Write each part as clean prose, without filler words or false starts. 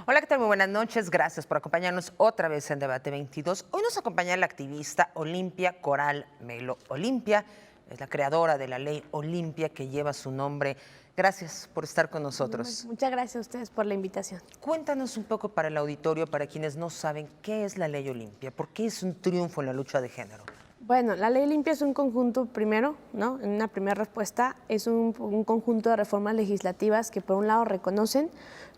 Hola, ¿qué tal? Muy buenas noches. Gracias por acompañarnos otra vez en Debate 22. Hoy nos acompaña la activista Olimpia Coral Melo. Olimpia es la creadora de la ley Olimpia que lleva su nombre. Gracias por estar con nosotros. Muchas gracias a ustedes por la invitación. Cuéntanos un poco para el auditorio, para quienes no saben, ¿qué es la ley Olimpia? ¿Por qué es un triunfo en la lucha de género? Bueno, la ley Olimpia es un conjunto, primero, ¿no? En una primera respuesta, es un conjunto de reformas legislativas que por un lado reconocen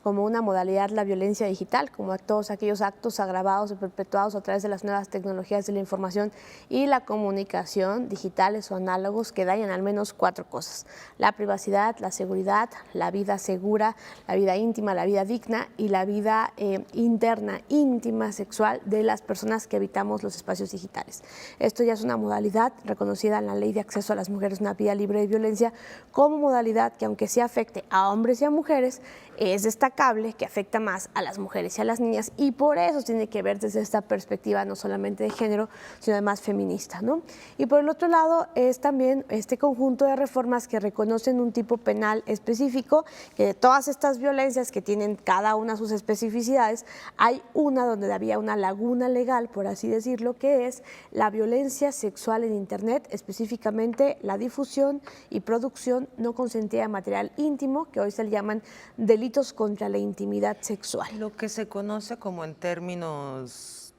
como una modalidad la violencia digital, como todos aquellos actos agravados o perpetuados a través de las nuevas tecnologías de la información y la comunicación digitales o análogos que dañan al menos 4 cosas: la privacidad, la seguridad, la vida segura, la vida íntima, la vida digna y la vida interna, íntima, sexual de las personas que habitamos los espacios digitales. Esto ya es una modalidad reconocida en la Ley de Acceso a las Mujeres a una Vida Libre de Violencia como modalidad que, aunque sí afecte a hombres y a mujeres, es destacable que afecta más a las mujeres y a las niñas, y por eso tiene que ver desde esta perspectiva no solamente de género, sino además feminista, ¿no? Y por el otro lado es también este conjunto de reformas que reconocen un tipo penal específico, que de todas estas violencias que tienen cada una sus especificidades, hay una donde había una laguna legal, por así decirlo, que es la violencia sexual en Internet, específicamente la difusión y producción no consentida de material íntimo, que hoy se le llaman delitos contra la intimidad sexual. Lo que se conoce como en términos,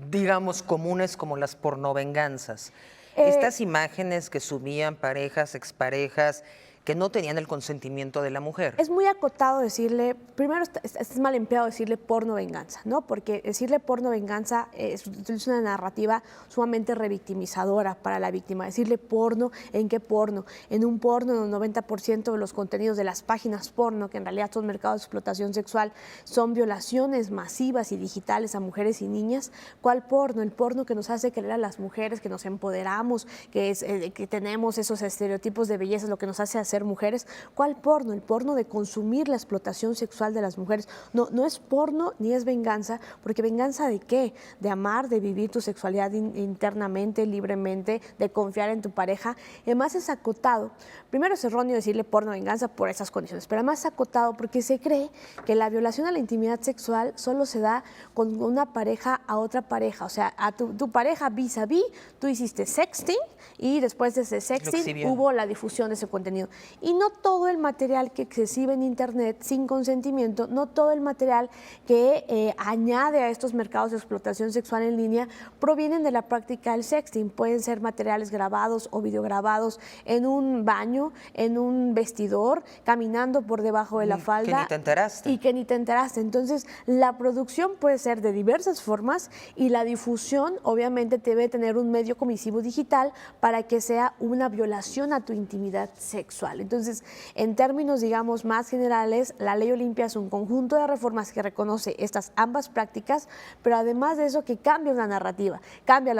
digamos, comunes como las pornovenganzas. Estas imágenes que subían parejas, exparejas, que no tenían el consentimiento de la mujer. Es muy acotado decirle, primero es mal empleado decirle porno venganza, ¿no? Porque decirle porno venganza es una narrativa sumamente revictimizadora para la víctima. Decirle porno, ¿en qué porno? En un porno donde el 90% de los contenidos de las páginas porno, que en realidad son mercados de explotación sexual, son violaciones masivas y digitales a mujeres y niñas. ¿Cuál porno? El porno que nos hace creer a las mujeres que nos empoderamos, que tenemos esos estereotipos de belleza, lo que nos hace hacer mujeres. ¿Cuál porno? El porno de consumir la explotación sexual de las mujeres. No es porno ni es venganza, porque venganza ¿de qué? De amar, de vivir tu sexualidad internamente, libremente, de confiar en tu pareja. Además es acotado. Primero es erróneo decirle porno venganza por esas condiciones, pero además es acotado porque se cree que la violación a la intimidad sexual solo se da con una pareja a otra pareja, o sea, a tu pareja vis a vis, tú hiciste sexting y después de ese sexting hubo la difusión de ese contenido. Y no todo el material que se exhibe en Internet sin consentimiento, no todo el material que añade a estos mercados de explotación sexual en línea provienen de la práctica del sexting. Pueden ser materiales grabados o videograbados en un baño, en un vestidor, caminando por debajo de la falda. Que ni te enteraste. Y que ni te enteraste. Entonces, la producción puede ser de diversas formas y la difusión obviamente debe tener un medio comisivo digital para que sea una violación a tu intimidad sexual. Entonces, en términos, digamos, más generales, la Ley Olimpia es un conjunto de reformas que reconoce estas ambas prácticas, pero además de eso que cambia la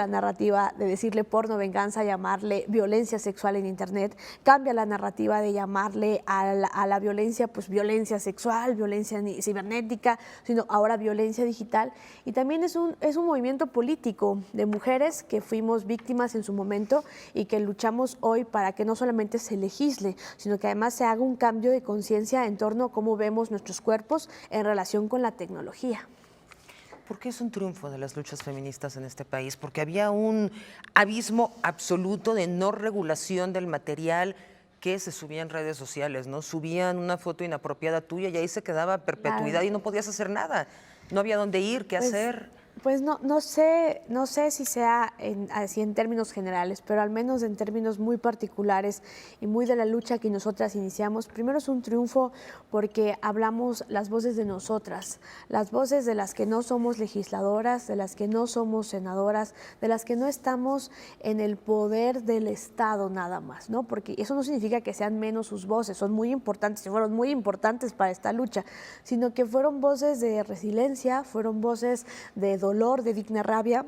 narrativa de decirle porno venganza, llamarle violencia sexual en Internet, cambia la narrativa de llamarle a la violencia, pues violencia sexual, violencia cibernética, sino ahora violencia digital. Y también es un movimiento político de mujeres que fuimos víctimas en su momento y que luchamos hoy para que no solamente se legisle, sino que además se haga un cambio de conciencia en torno a cómo vemos nuestros cuerpos en relación con la tecnología. ¿Por qué es un triunfo de las luchas feministas en este país? Porque había un abismo absoluto de no regulación del material que se subía en redes sociales, ¿no? Subían una foto inapropiada tuya y ahí se quedaba a perpetuidad y no podías hacer nada. No había dónde ir, qué hacer. Pues no sé si sea así en términos generales, pero al menos en términos muy particulares y muy de la lucha que nosotras iniciamos. Primero es un triunfo porque hablamos las voces de nosotras, las voces de las que no somos legisladoras, de las que no somos senadoras, de las que no estamos en el poder del Estado nada más, ¿no? Porque eso no significa que sean menos sus voces, son muy importantes y fueron muy importantes para esta lucha, sino que fueron voces de resiliencia, fueron voces de dolor, de digna rabia,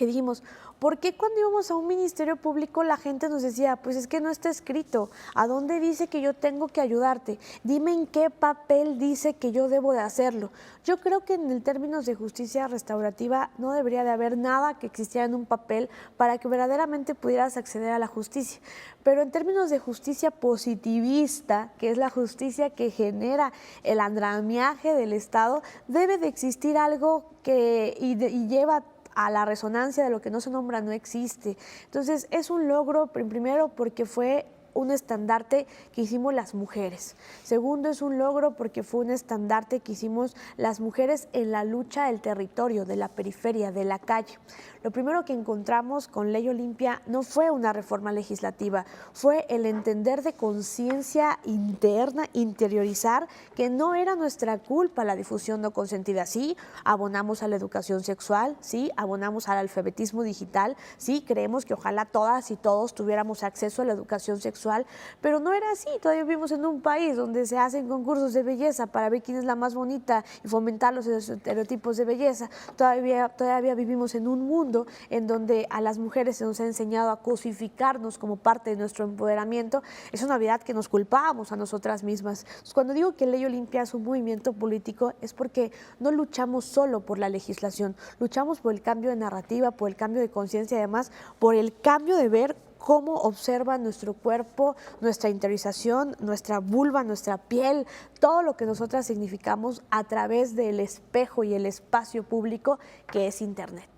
que dijimos, ¿por qué cuando íbamos a un ministerio público la gente nos decía, pues es que no está escrito, ¿a dónde dice que yo tengo que ayudarte? Dime en qué papel dice que yo debo de hacerlo. Yo creo que en el términos de justicia restaurativa no debería de haber nada que existiera en un papel para que verdaderamente pudieras acceder a la justicia. Pero en términos de justicia positivista, que es la justicia que genera el andamiaje del Estado, debe de existir algo que y lleva a la resonancia de lo que no se nombra no existe. Entonces es un logro, primero porque fue un estandarte que hicimos las mujeres. Segundo, es un logro porque fue un estandarte que hicimos las mujeres en la lucha del territorio, de la periferia, de la calle. Lo primero que encontramos con Ley Olimpia no fue una reforma legislativa, fue el entender de conciencia interna, interiorizar que no era nuestra culpa la difusión no consentida. Sí, abonamos a la educación sexual, sí, abonamos al alfabetismo digital, sí, creemos que ojalá todas y todos tuviéramos acceso a la educación sexual, pero no era así. Todavía vivimos en un país donde se hacen concursos de belleza para ver quién es la más bonita y fomentar los estereotipos de belleza. Todavía vivimos en un mundo en donde a las mujeres se nos ha enseñado a cosificarnos como parte de nuestro empoderamiento. Es una verdad que nos culpamos a nosotras mismas. Entonces, cuando digo que Ley Olimpia es un movimiento político es porque no luchamos solo por la legislación, luchamos por el cambio de narrativa, por el cambio de conciencia y además por el cambio de ver cómo observa nuestro cuerpo, nuestra interiorización, nuestra vulva, nuestra piel, todo lo que nosotras significamos a través del espejo y el espacio público que es Internet.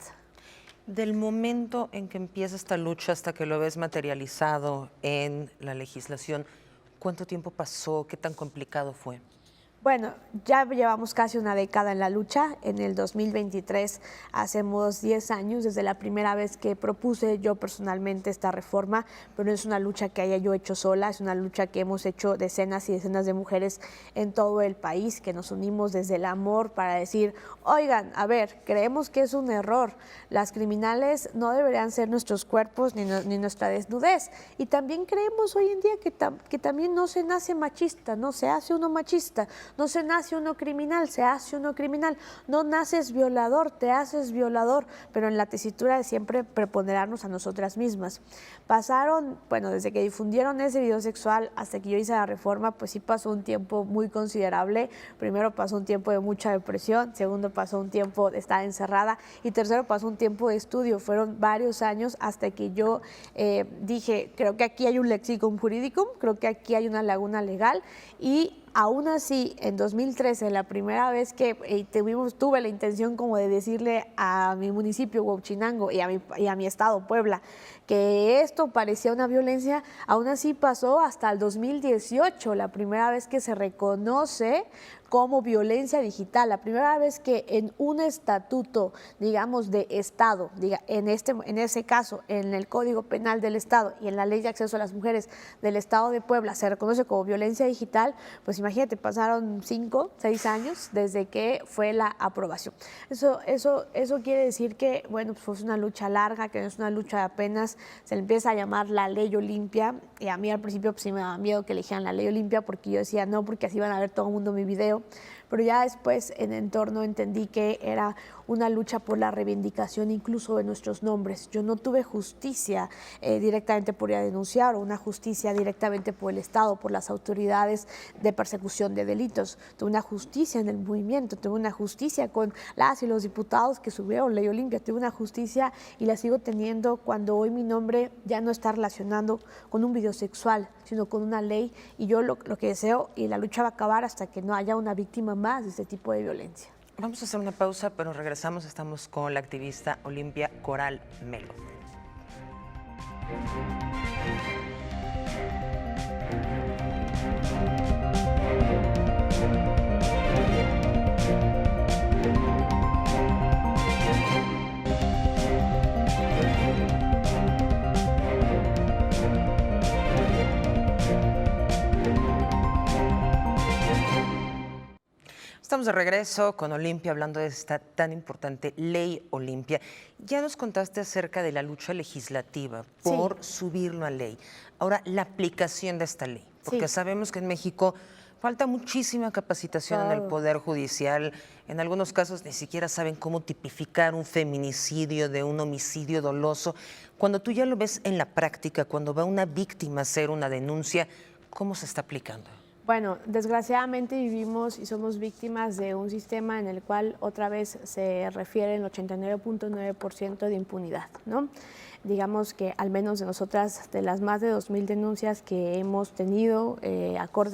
Del momento en que empieza esta lucha hasta que lo ves materializado en la legislación, ¿cuánto tiempo pasó? ¿Qué tan complicado fue? Bueno, ya llevamos casi una década en la lucha. En el 2023 hacemos 10 años desde la primera vez que propuse yo personalmente esta reforma, pero no es una lucha que haya yo hecho sola, es una lucha que hemos hecho decenas y decenas de mujeres en todo el país, que nos unimos desde el amor para decir, oigan, a ver, creemos que es un error, las criminales no deberían ser nuestros cuerpos ni nuestra desnudez. Y también creemos hoy en día que también no se nace machista, no se hace uno machista. No se nace uno criminal, se hace uno criminal. No naces violador, te haces violador, pero en la tesitura de siempre preponderarnos a nosotras mismas. Pasaron, bueno, desde que difundieron ese video sexual hasta que yo hice la reforma, pues sí pasó un tiempo muy considerable. Primero pasó un tiempo de mucha depresión, segundo pasó un tiempo de estar encerrada y tercero pasó un tiempo de estudio. Fueron varios años hasta que yo dije, creo que aquí hay un lexicon jurídico, creo que aquí hay una laguna legal y aún así, en 2013, la primera vez que tuve la intención como de decirle a mi municipio, Huauchinango, y a mi estado, Puebla, que esto parecía una violencia, aún así pasó hasta el 2018, la primera vez que se reconoce como violencia digital, la primera vez que en un estatuto, digamos, de Estado, en ese caso, en el Código Penal del Estado y en la Ley de Acceso a las Mujeres del Estado de Puebla, se reconoce como violencia digital, pues imagínate, pasaron 5, 6 años desde que fue la aprobación. Eso quiere decir que, bueno, pues fue una lucha larga, que no es una lucha de apenas, se le empieza a llamar la Ley Olimpia, y a mí al principio pues, sí me daba miedo que eligieran la Ley Olimpia, porque yo decía, no, porque así van a ver todo el mundo mi video, pero ya después en entorno entendí que era una lucha por la reivindicación incluso de nuestros nombres. Yo no tuve justicia directamente por ir a denunciar o una justicia directamente por el Estado, por las autoridades de persecución de delitos. Tuve una justicia en el movimiento, tuve una justicia con las y los diputados que subieron Ley Olimpia, tuve una justicia y la sigo teniendo cuando hoy mi nombre ya no está relacionando con un video sexual, sino con una ley y yo lo que deseo y la lucha va a acabar hasta que no haya una víctima más de este tipo de violencia. Vamos a hacer una pausa, pero regresamos. Estamos con la activista Olimpia Coral Melo. Estamos de regreso con Olimpia hablando de esta tan importante Ley Olimpia. Ya nos contaste acerca de la lucha legislativa por subirlo a ley. Ahora, la aplicación de esta ley, porque sabemos que en México Falta muchísima capacitación en el Claro. Poder Judicial. En algunos casos ni siquiera saben cómo tipificar un feminicidio de un homicidio doloso. Cuando tú ya lo ves en la práctica, cuando va una víctima a hacer una denuncia, ¿cómo se está aplicando? Bueno, desgraciadamente vivimos y somos víctimas de un sistema en el cual otra vez se refiere el 89.9% de impunidad, ¿no? Digamos que al menos de nosotras, de las más de 2.000 denuncias que hemos tenido,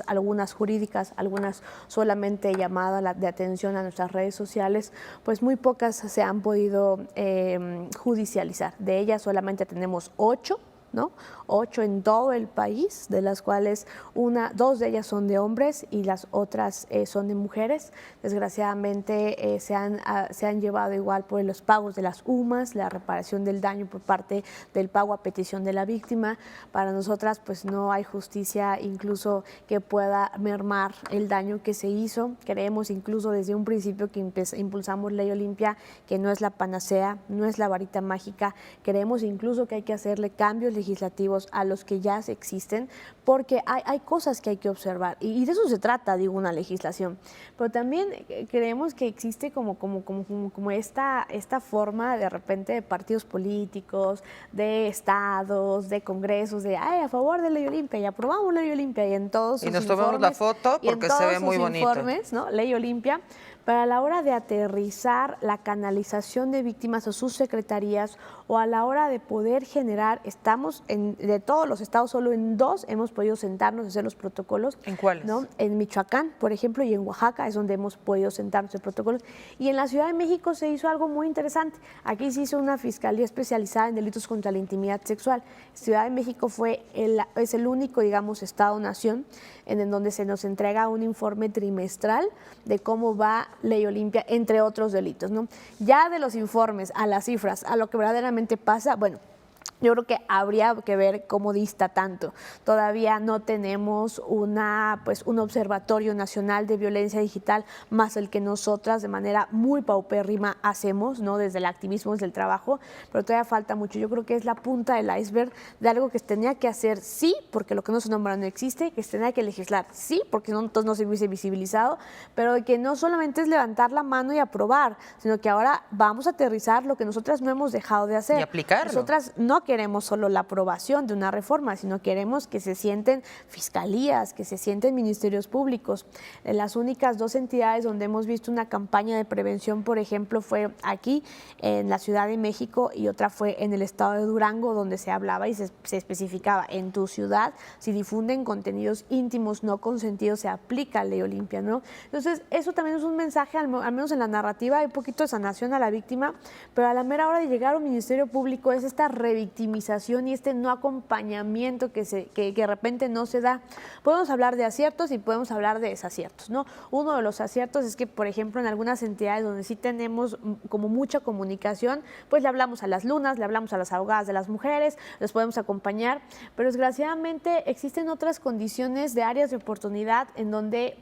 algunas jurídicas, algunas solamente llamada de atención a nuestras redes sociales, pues muy pocas se han podido judicializar. De ellas solamente tenemos 8, ¿no? 8 en todo el país, de las cuales 2 de ellas son de hombres y las otras son de mujeres. Desgraciadamente se han llevado igual por los pagos de las UMAS, la reparación del daño por parte del pago a petición de la víctima. Para nosotras pues no hay justicia incluso que pueda mermar el daño que se hizo. Creemos incluso desde un principio que impulsamos Ley Olimpia, que no es la panacea, no es la varita mágica. Creemos incluso que hay que hacerle cambios legislativos a los que ya existen, porque hay cosas que hay que observar y de eso se trata, digo, una legislación. Pero también creemos que existe como esta forma de repente de partidos políticos, de estados, de congresos, de a favor de Ley Olimpia y aprobamos Ley Olimpia y en todos sus Y nos tomamos la foto porque se ve muy bonito. Informes, ¿no? Ley Olimpia. Pero a la hora de aterrizar la canalización de víctimas a sus secretarías o a la hora de poder generar, de todos los estados, solo en 2 hemos podido sentarnos a hacer los protocolos. ¿En cuáles? ¿No? En Michoacán, por ejemplo, y en Oaxaca es donde hemos podido sentarnos en protocolos. Y en la Ciudad de México se hizo algo muy interesante. Aquí se hizo una fiscalía especializada en delitos contra la intimidad sexual. Ciudad de México es el único, digamos, estado-nación en donde se nos entrega un informe trimestral de cómo va Ley Olimpia, entre otros delitos, ¿no? Ya de los informes a las cifras, a lo que verdaderamente pasa, bueno, yo creo que habría que ver cómo dista tanto. Todavía no tenemos un observatorio nacional de violencia digital más el que nosotras de manera muy paupérrima hacemos, ¿no? Desde el activismo, desde el trabajo, pero todavía falta mucho. Yo creo que es la punta del iceberg de algo que se tenía que hacer, sí, porque lo que no se nombra no existe, que se tenía que legislar, sí, porque entonces no se hubiese visibilizado, pero de que no solamente es levantar la mano y aprobar, sino que ahora vamos a aterrizar lo que nosotras no hemos dejado de hacer. Y aplicarlo. Nosotras no queremos solo la aprobación de una reforma, sino queremos que se sienten fiscalías, que se sienten ministerios públicos. Las únicas 2 entidades donde hemos visto una campaña de prevención, por ejemplo, fue aquí en la Ciudad de México y otra fue en el estado de Durango, donde se hablaba y se especificaba en tu ciudad, si difunden contenidos íntimos no consentidos, se aplica Ley Olimpia, ¿no? Entonces, eso también es un mensaje, al menos en la narrativa, hay un poquito de sanación a la víctima, pero a la mera hora de llegar a un ministerio público es esta revictimización y este no acompañamiento que de repente no se da. Podemos hablar de aciertos y podemos hablar de desaciertos, ¿no? Uno de los aciertos es que, por ejemplo, en algunas entidades donde sí tenemos como mucha comunicación, pues le hablamos a las lunas, le hablamos a las abogadas de las mujeres, les podemos acompañar, pero desgraciadamente existen otras condiciones de áreas de oportunidad en donde,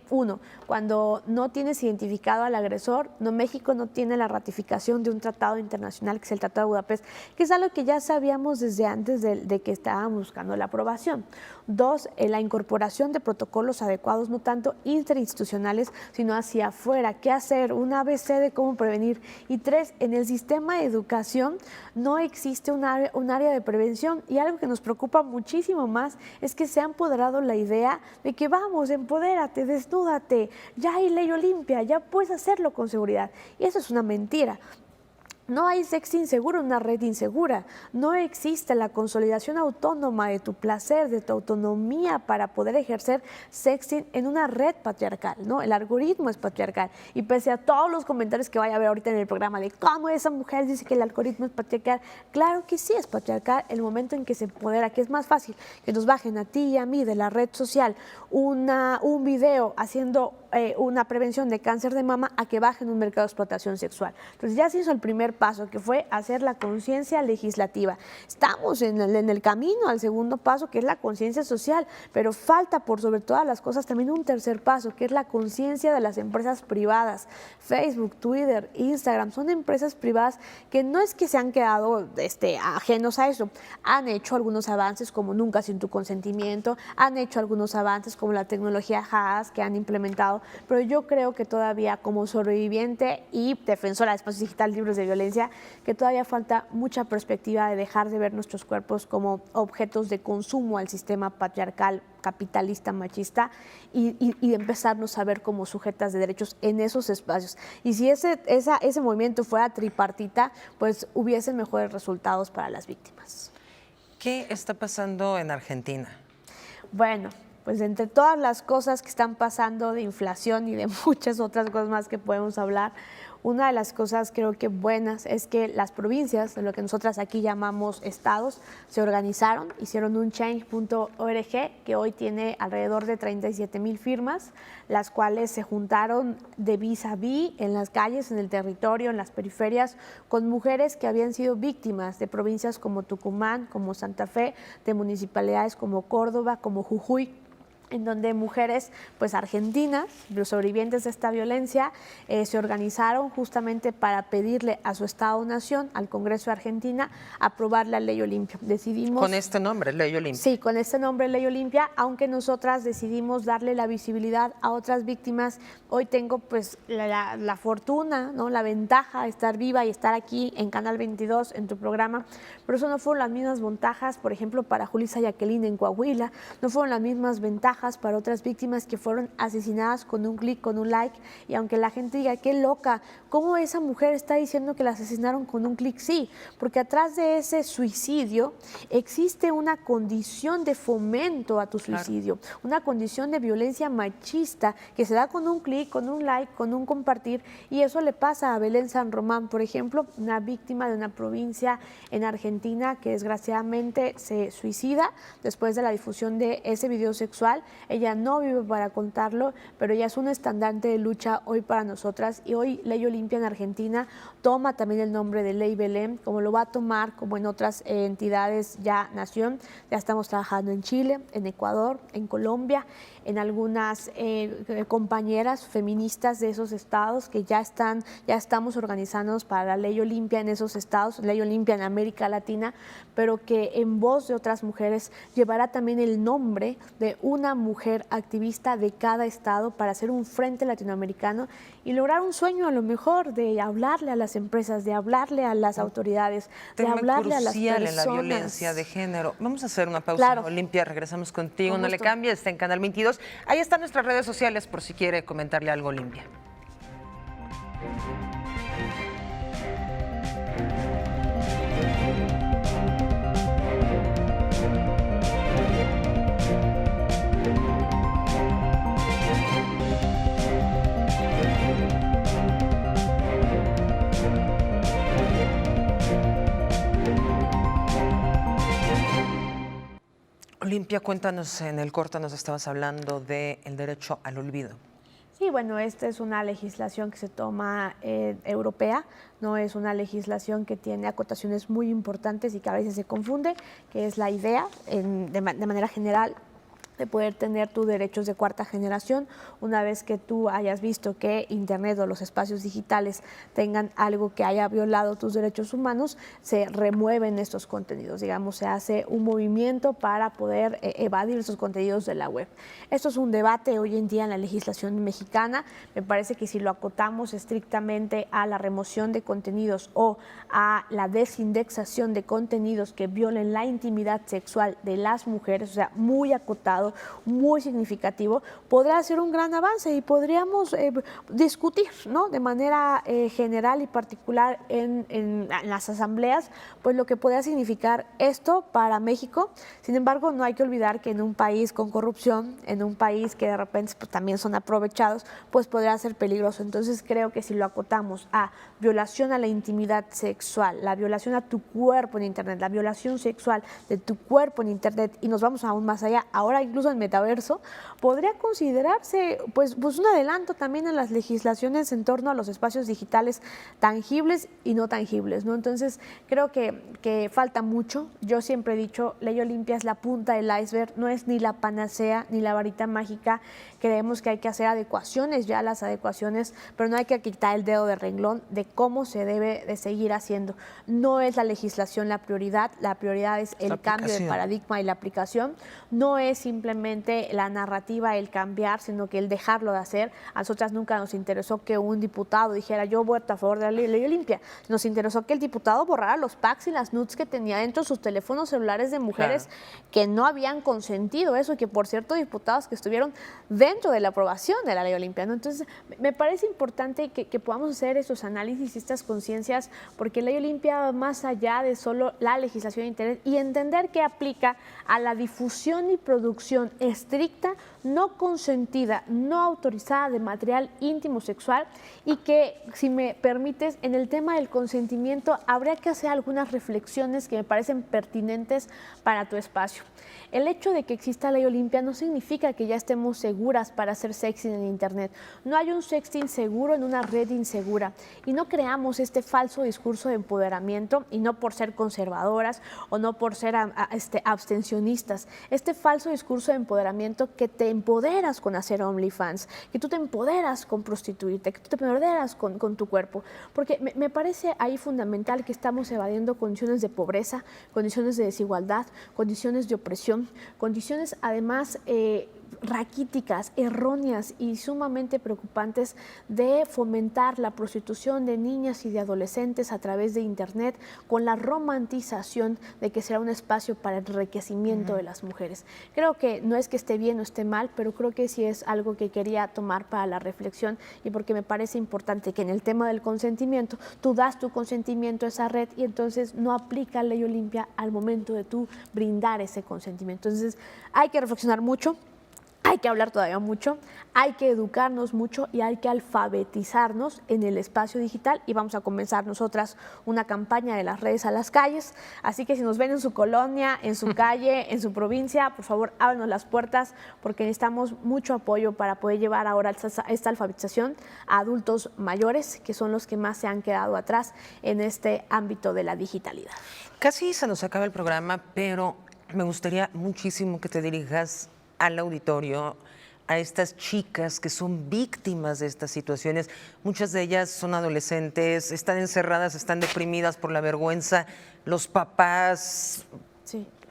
cuando no tienes identificado al agresor, México no tiene la ratificación de un tratado internacional que es el Tratado de Budapest, que es algo que ya sabíamos desde antes de que estábamos buscando la aprobación. 2, la incorporación de protocolos adecuados, no tanto interinstitucionales, sino hacia afuera. ¿Qué hacer? Un ABC de cómo prevenir. Y 3, en el sistema de educación no existe un área de prevención y algo que nos preocupa muchísimo más es que se ha empoderado la idea de que vamos, empodérate, desnúdate, ya hay Ley Olimpia, ya puedes hacerlo con seguridad. Y eso es una mentira. No hay sexting seguro en una red insegura. No existe la consolidación autónoma de tu placer, de tu autonomía para poder ejercer sexting en una red patriarcal, ¿no? El algoritmo es patriarcal. Y pese a todos los comentarios que vaya a haber ahorita en el programa de cómo esa mujer dice que el algoritmo es patriarcal, claro que sí es patriarcal el momento en que se empodera, que es más fácil que nos bajen a ti y a mí de la red social un video haciendo una prevención de cáncer de mama a que bajen un mercado de explotación sexual. Entonces ya se hizo el primer paso, que fue hacer la conciencia legislativa. Estamos en el camino al segundo paso, que es la conciencia social, pero falta por sobre todas las cosas también un tercer paso, que es la conciencia de las empresas privadas. Facebook, Twitter, Instagram, son empresas privadas que no es que se han quedado ajenos a eso, han hecho algunos avances como Nunca sin tu consentimiento, han hecho algunos avances como la tecnología HaaS que han implementado, pero yo creo que todavía como sobreviviente y defensora de espacios digitales libres de violencia, que todavía falta mucha perspectiva de dejar de ver nuestros cuerpos como objetos de consumo al sistema patriarcal, capitalista, machista y empezarnos a ver como sujetas de derechos en esos espacios. Y si ese movimiento fuera tripartita, pues hubiesen mejores resultados para las víctimas. ¿Qué está pasando en Argentina? Bueno, pues entre todas las cosas que están pasando de inflación y de muchas otras cosas más que podemos hablar, una de las cosas creo que buenas es que las provincias, de lo que nosotras aquí llamamos estados, se organizaron, hicieron un change.org que hoy tiene alrededor de 37,000 firmas, las cuales se juntaron de vis a vis en las calles, en el territorio, en las periferias, con mujeres que habían sido víctimas de provincias como Tucumán, como Santa Fe, de municipalidades como Córdoba, como Jujuy, en donde mujeres pues argentinas, los sobrevivientes de esta violencia, se organizaron justamente para pedirle a su Estado-Nación, al Congreso de Argentina, aprobar la Ley Olimpia. Decidimos... Con este nombre, Ley Olimpia. Sí, con este nombre, Ley Olimpia, aunque nosotras decidimos darle la visibilidad a otras víctimas. Hoy tengo pues la fortuna, ¿no?, la ventaja de estar viva y estar aquí en Canal 22, en tu programa, pero eso no fueron las mismas ventajas, por ejemplo, para Julissa Jacqueline en Coahuila, no fueron las mismas ventajas para otras víctimas que fueron asesinadas con un clic, con un like, y aunque la gente diga, qué loca, ¿cómo esa mujer está diciendo que la asesinaron con un clic? Sí, porque atrás de ese suicidio existe una condición de fomento a tu suicidio, claro, una condición de violencia machista que se da con un clic, con un like, con un compartir, y eso le pasa a Belén San Román, por ejemplo, una víctima de una provincia en Argentina que desgraciadamente se suicida después de la difusión de ese video sexual. Ella no vive para contarlo, pero ella es un estandarte de lucha hoy para nosotras, y hoy Ley Olimpia en Argentina toma también el nombre de Ley Belén, como lo va a tomar como en otras entidades ya nación. Ya estamos trabajando en Chile, en Ecuador, en Colombia, en algunas compañeras feministas de esos estados que ya estamos organizándonos para la Ley Olimpia en esos estados, Ley Olimpia en América Latina, pero que en voz de otras mujeres llevará también el nombre de una mujer activista de cada estado para hacer un frente latinoamericano y lograr un sueño a lo mejor de hablarle a las empresas, de hablarle a las autoridades, de hablarle a las personas. En la violencia de género. Vamos a hacer una pausa, claro, Olimpia, regresamos contigo, con no gusto. le cambies, está en Canal 22. Ahí están nuestras redes sociales por si quiere comentarle algo, Olimpia. Olimpia, cuéntanos, en el corte nos estabas hablando del derecho al olvido. Sí, bueno, esta es una legislación que se toma europea, no es una legislación que tiene acotaciones muy importantes y que a veces se confunde, que es la idea, de manera general, de poder tener tus derechos de cuarta generación una vez que tú hayas visto que Internet o los espacios digitales tengan algo que haya violado tus derechos humanos, se remueven estos contenidos, digamos, se hace un movimiento para poder evadir esos contenidos de la web. Esto es un debate hoy en día en la legislación mexicana. Me parece que si lo acotamos estrictamente a la remoción de contenidos o a la desindexación de contenidos que violen la intimidad sexual de las mujeres, o sea, muy acotado, muy significativo, podrá ser un gran avance y podríamos discutir, ¿no?, de manera general y particular en las asambleas, pues lo que podría significar esto para México. Sin embargo, no hay que olvidar que en un país con corrupción, en un país que de repente pues, también son aprovechados, pues podría ser peligroso. Entonces creo que si lo acotamos a violación a la intimidad sexual, la violación a tu cuerpo en Internet, la violación sexual de tu cuerpo en Internet, y nos vamos aún más allá, ahora incluso incluso en metaverso, podría considerarse pues un adelanto también en las legislaciones en torno a los espacios digitales tangibles y no tangibles, ¿no? Entonces, creo que falta mucho. Yo siempre he dicho, Ley Olimpia es la punta del iceberg, no es ni la panacea ni la varita mágica. Creemos que hay que hacer adecuaciones, ya las adecuaciones, pero no hay que quitar el dedo de renglón de cómo se debe de seguir haciendo. No es la legislación la prioridad es el cambio de paradigma y la aplicación. No es simplemente la narrativa el cambiar, sino que el dejarlo de hacer. A nosotras nunca nos interesó que un diputado dijera yo voto a favor de la Ley Olimpia. Nos interesó que el diputado borrara los packs y las nudes que tenía dentro de sus teléfonos celulares de mujeres que no habían consentido eso, y que por cierto diputados que estuvieron dentro de la aprobación de la Ley Olimpia, ¿no? Entonces, me parece importante que podamos hacer esos análisis y estas conciencias, porque Ley Olimpia va más allá de solo la legislación de Internet y entender que aplica a la difusión y producción estricta, no consentida, no autorizada de material íntimo sexual, y que, si me permites, en el tema del consentimiento habría que hacer algunas reflexiones que me parecen pertinentes para tu espacio. El hecho de que exista Ley Olimpia no significa que ya estemos seguras para hacer sexting en Internet. No hay un sexting seguro en una red insegura, y no creamos este falso discurso de empoderamiento, y no por ser conservadoras o no por ser abstencionistas. Este falso discurso de empoderamiento que te empoderas con hacer OnlyFans, que tú te empoderas con prostituirte, que tú te empoderas con tu cuerpo, porque me parece ahí fundamental que estamos evadiendo condiciones de pobreza, condiciones de desigualdad, condiciones de opresión, condiciones además raquíticas, erróneas y sumamente preocupantes de fomentar la prostitución de niñas y de adolescentes a través de Internet, con la romantización de que será un espacio para el enriquecimiento de las mujeres. Creo que no es que esté bien o esté mal, pero creo que sí es algo que quería tomar para la reflexión, y porque me parece importante que en el tema del consentimiento, tú das tu consentimiento a esa red y entonces no aplica Ley Olimpia al momento de tú brindar ese consentimiento. Entonces, hay que reflexionar mucho. Hay que hablar todavía mucho, hay que educarnos mucho y hay que alfabetizarnos en el espacio digital, y vamos a comenzar nosotras una campaña de las redes a las calles. Así que si nos ven en su colonia, en su calle, en su provincia, por favor ábrenos las puertas, porque necesitamos mucho apoyo para poder llevar ahora esta alfabetización a adultos mayores, que son los que más se han quedado atrás en este ámbito de la digitalidad. Casi se nos acaba el programa, pero me gustaría muchísimo que te dirijas al auditorio, a estas chicas que son víctimas de estas situaciones. Muchas de ellas son adolescentes, están encerradas, están deprimidas por la vergüenza. Los papás,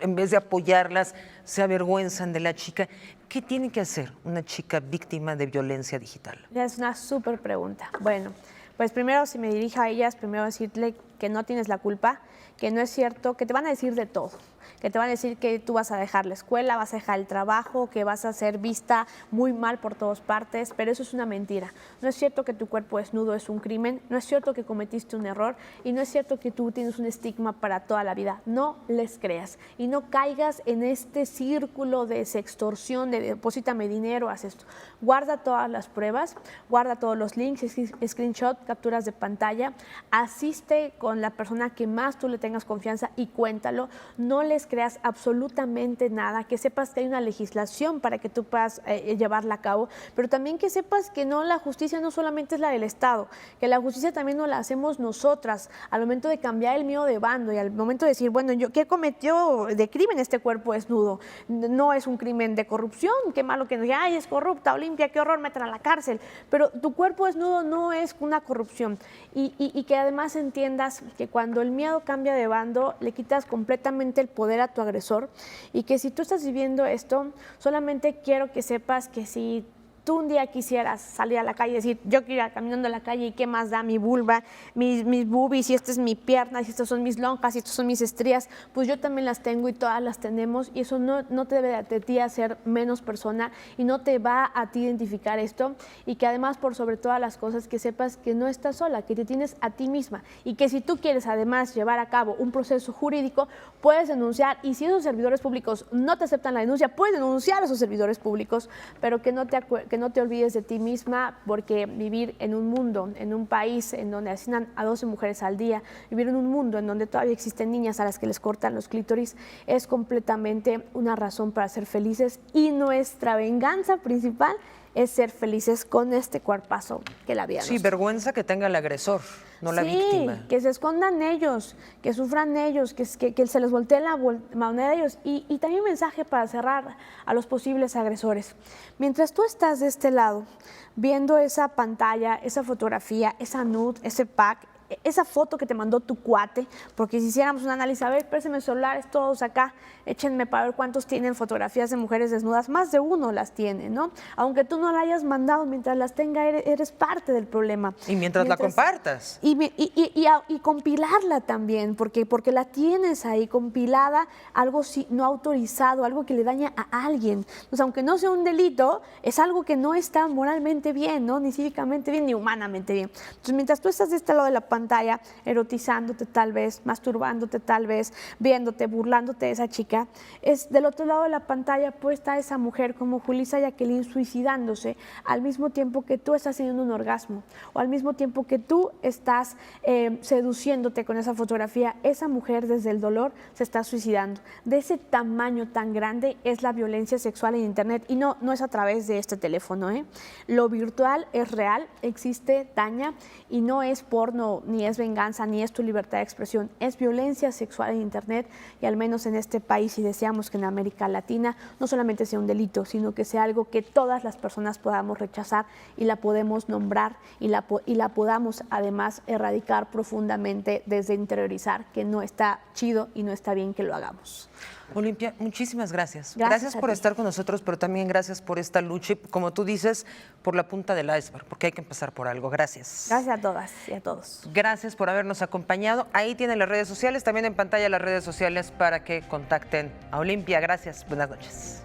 en vez de apoyarlas, se avergüenzan de la chica. ¿Qué tiene que hacer una chica víctima de violencia digital? Es una súper pregunta. Bueno, pues primero, si me dirijo a ellas, primero decirle que no tienes la culpa, que no es cierto, que te van a decir de todo, que te van a decir que tú vas a dejar la escuela, vas a dejar el trabajo, que vas a ser vista muy mal por todas partes, pero eso es una mentira. No es cierto que tu cuerpo desnudo es un crimen, no es cierto que cometiste un error, y no es cierto que tú tienes un estigma para toda la vida. No les creas y no caigas en este círculo de sextorsión, de deposítame dinero, haz esto. Guarda todas las pruebas, guarda todos los links, screenshot, capturas de pantalla, asiste con la persona que más tú le tengas confianza y cuéntalo. No les creas absolutamente nada, que sepas que hay una legislación para que tú puedas llevarla a cabo, pero también que sepas que no, la justicia no solamente es la del Estado, que la justicia también nos la hacemos nosotras al momento de cambiar el miedo de bando y al momento de decir, bueno, ¿qué cometió de crimen este cuerpo desnudo? No es un crimen de corrupción, qué malo que nos diga, ay, es corrupta, Olimpia, qué horror, métela a la cárcel, pero tu cuerpo desnudo no es una corrupción, y que además entiendas que cuando el miedo cambia de bando, le quitas completamente el poder a tu agresor, y que si tú estás viviendo esto, solamente quiero que sepas que si tú un día quisieras salir a la calle y decir, yo quiero ir caminando a la calle y qué más da mi vulva, mis boobies, y esta es mi pierna, y estas son mis lonjas, y estas son mis estrías, pues yo también las tengo y todas las tenemos, y eso no te debe de ti hacer menos persona y no te va a ti identificar esto, y que además, por sobre todas las cosas, que sepas que no estás sola, que te tienes a ti misma, y que si tú quieres además llevar a cabo un proceso jurídico, puedes denunciar, y si esos servidores públicos no te aceptan la denuncia, puedes denunciar a esos servidores públicos, pero que no te que no te olvides de ti misma, porque vivir en un mundo, en un país en donde asesinan a 12 mujeres al día, vivir en un mundo en donde todavía existen niñas a las que les cortan los clítoris, es completamente una razón para ser felices, y nuestra venganza principal es ser felices con este cuerpazo que la vida nos da. Vergüenza que tenga el agresor, no la víctima. Que se escondan ellos, que sufran ellos, que se les voltee la moneda de ellos. Y también un mensaje para cerrar a los posibles agresores. Mientras tú estás de este lado, viendo esa pantalla, esa fotografía, esa nude, ese pack, esa foto que te mandó tu cuate, porque si hiciéramos un análisis, a ver, préstame celulares todos acá, échenme para ver cuántos tienen fotografías de mujeres desnudas, más de uno las tiene, ¿no? Aunque tú no la hayas mandado, mientras las tenga, eres parte del problema. Y mientras la compartas. Y compilarla también, porque la tienes ahí compilada, algo no autorizado, algo que le daña a alguien. Entonces, aunque no sea un delito, es algo que no está moralmente bien, ¿no? Ni cívicamente bien, ni humanamente bien. Entonces, mientras tú estás de este lado de la pantalla, erotizándote tal vez, masturbándote tal vez, viéndote, burlándote de esa chica, es del otro lado de la pantalla pues está esa mujer como Julissa Jacqueline suicidándose al mismo tiempo que tú estás teniendo un orgasmo, o al mismo tiempo que tú estás seduciéndote con esa fotografía. Esa mujer desde el dolor se está suicidando. De ese tamaño tan grande es la violencia sexual en internet, y no es a través de este teléfono, ¿eh? Lo virtual es real, existe, daña, y no es porno, ni es venganza, ni es tu libertad de expresión, es violencia sexual en internet. Y al menos en este país, y deseamos que en América Latina no solamente sea un delito, sino que sea algo que todas las personas podamos rechazar, y la podemos nombrar, y la podamos además erradicar profundamente desde interiorizar que no está chido y no está bien que lo hagamos. Olimpia, muchísimas gracias. Gracias por estar con nosotros, pero también gracias por esta lucha y, como tú dices, por la punta del iceberg, porque hay que empezar por algo. Gracias. Gracias a todas y a todos. Gracias por habernos acompañado. Ahí tienen las redes sociales, también en pantalla las redes sociales para que contacten a Olimpia. Gracias. Buenas noches.